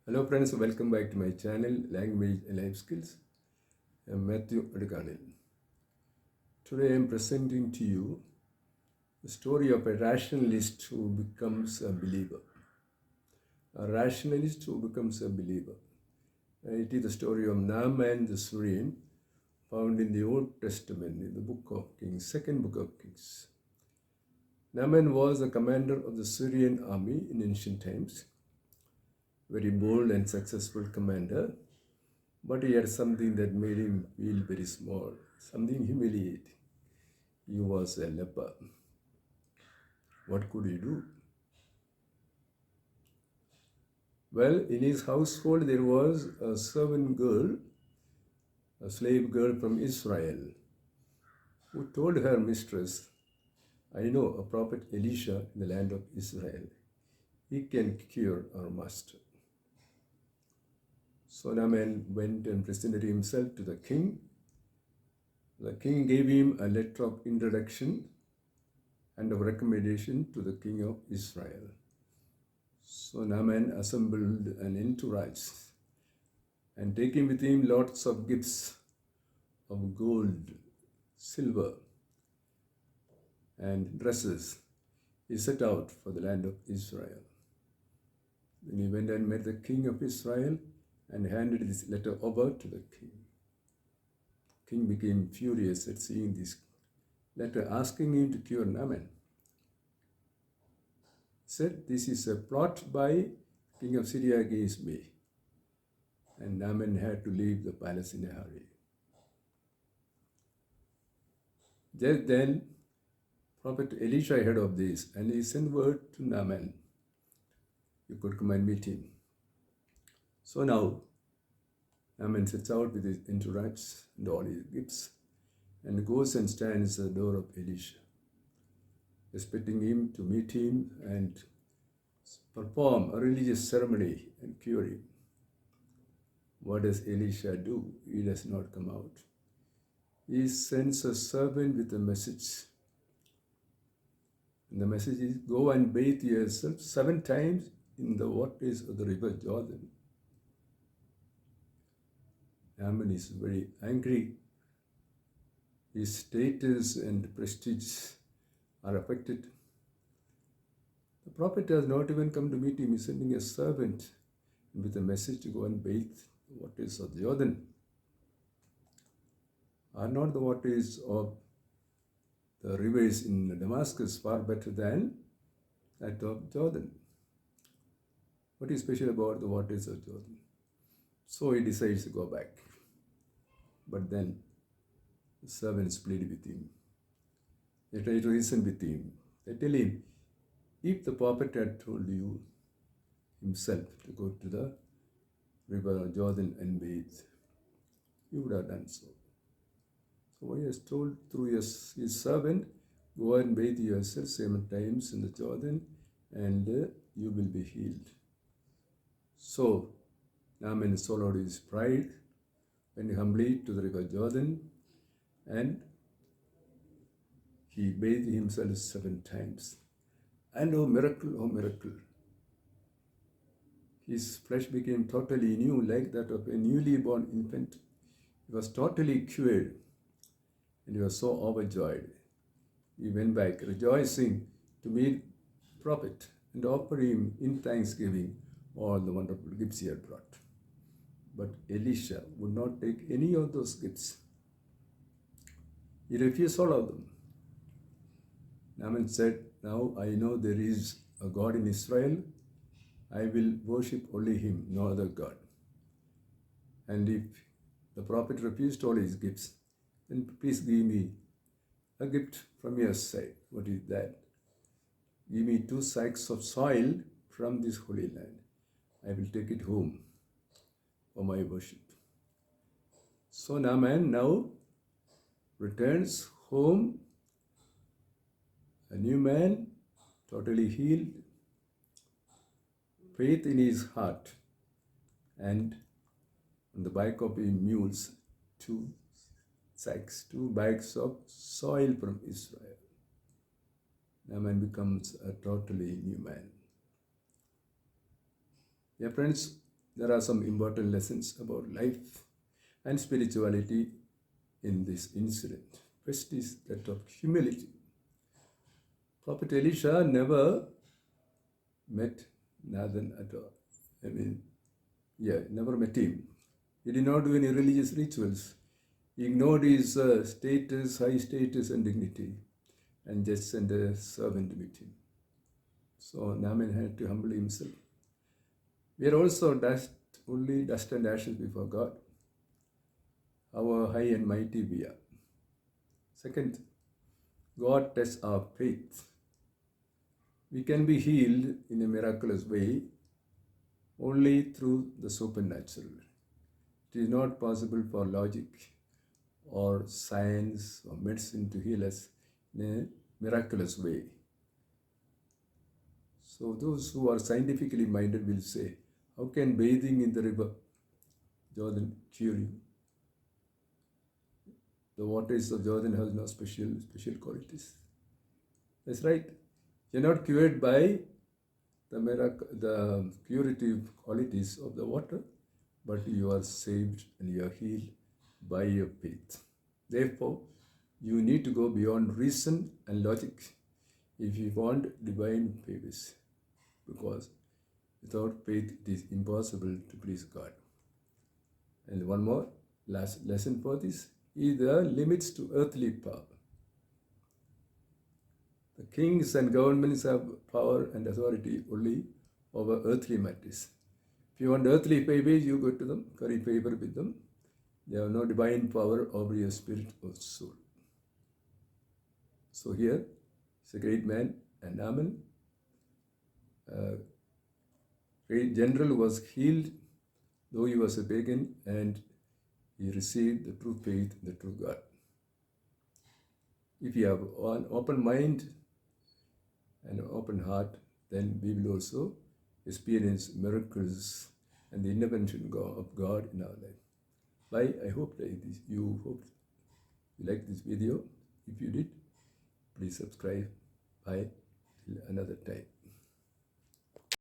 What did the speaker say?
Hello friends, welcome back to my channel Language and Life Skills. I'm Matthew Adkanil. Today I'm presenting to you the story of a rationalist who becomes a believer. A rationalist who becomes a believer. It is the story of Naaman the Syrian, found in the Old Testament in the book of Kings, second book of Kings. Naaman was the commander of the Syrian army in ancient times. Very bold and successful commander, but he had something that made him feel very small, something humiliating. He was a leper. What could he do? Well, in his household there was a servant girl, a slave girl from Israel, who told her mistress, I know a prophet Elisha in the land of Israel. He can cure our master. So Naaman went and presented himself to the king. The king gave him a letter of introduction and of recommendation to the king of Israel. So Naaman assembled an entourage and taking with him lots of gifts of gold, silver, and dresses. He set out for the land of Israel. Then he went and met the king of Israel and handed this letter over to the king. The king became furious at seeing this letter asking him to cure Naaman. He said, this is a plot by king of Syria against me. And Naaman had to leave the palace in a hurry. Just then, Prophet Elisha heard of this and he sent word to Naaman. You could come and meet him. So now, Naaman sets out with his entourage and all his gifts and goes and stands at the door of Elisha, expecting him to meet him and perform a religious ceremony and cure him. What does Elisha do? He does not come out. He sends a servant with a message. And the message is, go and bathe yourself 7 times in the waters of the river Jordan. Naaman is very angry. His status and prestige are affected. The prophet has not even come to meet him. He's sending a servant with a message to go and bathe the waters of Jordan. Are not the waters of the rivers in Damascus far better than that of Jordan? What is special about the waters of Jordan? So he decides to go back. But then the servants plead with him. They try to reason with him. They tell him, if the prophet had told you himself to go to the river Jordan and bathe, you would have done so. So he has told through his servant, go and bathe yourself 7 times in the Jordan and you will be healed. So Naaman swallowed his pride, went humbly to the river Jordan and he bathed himself 7 times. And oh miracle, his flesh became totally new, like that of a newly born infant. He was totally cured and he was so overjoyed. He went back rejoicing to meet the prophet and offer him in thanksgiving all the wonderful gifts he had brought. But Elisha would not take any of those gifts. He refused all of them. Naaman said, now I know there is a God in Israel. I will worship only him, no other God. And if the prophet refused all his gifts, then please give me a gift from your side. What is that? Give me 2 sacks of soil from this holy land. I will take it home for my worship. So Naaman now returns home, a new man, totally healed, faith in his heart, and on the back of his mules, 2 sacks, 2 bags of soil from Israel. Naaman becomes a totally new man. Yeah, friends, There are some important lessons about life and spirituality in this incident. First is that of humility. Prophet Elisha never met Naaman at all. Never met him. He did not do any religious rituals. He ignored his status, high status and dignity, and just sent a servant to meet him. So Naaman had to humble himself. We are also only dust and ashes before God. How high and mighty we are. Second, God tests our faith. We can be healed in a miraculous way only through the supernatural. It is not possible for logic or science or medicine to heal us in a miraculous way. So those who are scientifically minded will say, how can bathing in the river Jordan cure you? The waters of Jordan has no special qualities. That's right. You're not cured by the curative qualities of the water, but you are saved and you are healed by your faith. Therefore, you need to go beyond reason and logic if you want divine favors, because without faith it is impossible to please God. And one more last lesson for this is the limits to earthly power. The kings and governments have power and authority only over earthly matters. If you want earthly favors, you go to them, curry favor with them. They have no divine power over your spirit or soul. So here, it's a great man, and Naaman, great general, was healed, though he was a pagan, and he received the true faith in the true God. If you have an open mind and an open heart, then we will also experience miracles and the intervention of God in our life. I hope that you like this video. If you did, please subscribe. Bye till another time.